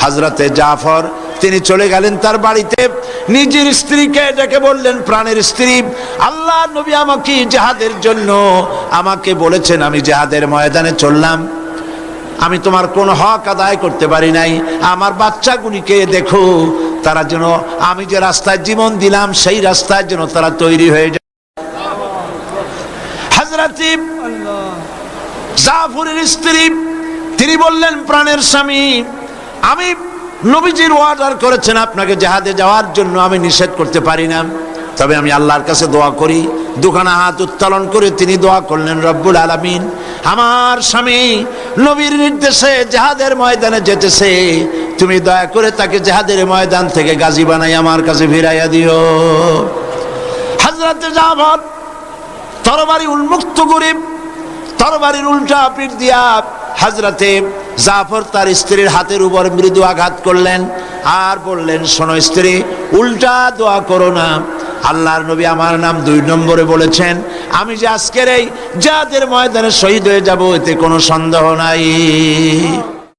হযরতে জাফর তিনি চলে গেলেন তার বাড়িতে, নিজের স্ত্রীকে ডেকে বললেন, প্রাণের স্ত্রী, আল্লাহ নবী আমাকে জিহাদের জন্য আমাকে বলেছেন, আমি জিহাদের ময়দানে চললাম, আমি তোমার কোন হক আদায় করতে পারি নাই, আমার বাচ্চাগুলিকে দেখো, তারা যেন আমি যে রাস্তায় জীবন দিলাম সেই রাস্তায় যেন তারা তৈরি হয়ে যায়। হযরত জাফরের স্ত্রী তিনি বললেন, প্রাণের স্বামী, আমি নবীজির অর্ডার করেছেন আপনাকে জিহাদে যাওয়ার জন্য, আমি নিষেধ করতে পারি না, তবে আমি আল্লাহর কাছে দোয়া করি। দুখানা হাত উত্তোলন করে তিনি দোয়া করলেন, রব্বুল আলামিন, আমার স্বামী নবীর নির্দেশে জিহাদের ময়দানে যেতেছে, তুমি দয়া করে তাকে জিহাদের ময়দান থেকে গাজী বানাই আমার কাছে ফিরাইয়া দিও। হযরত জাফর তরবারি উন্মুক্ত করে তরবারির উল্টা পিঠ দিয়া হযরতে জাফর তার স্ত্রীর হাতের উপর মৃদু আঘাত করলেন আর বললেন, শোনো স্ত্রী, উল্টা দোয়া করো না, আল্লাহর নবী আমার নাম 2 নম্বরে বলেছেন, আমি যে আজকের এই জিহাদের ময়দানে শহীদ হয়ে যাব এতে কোনো সন্দেহ নাই।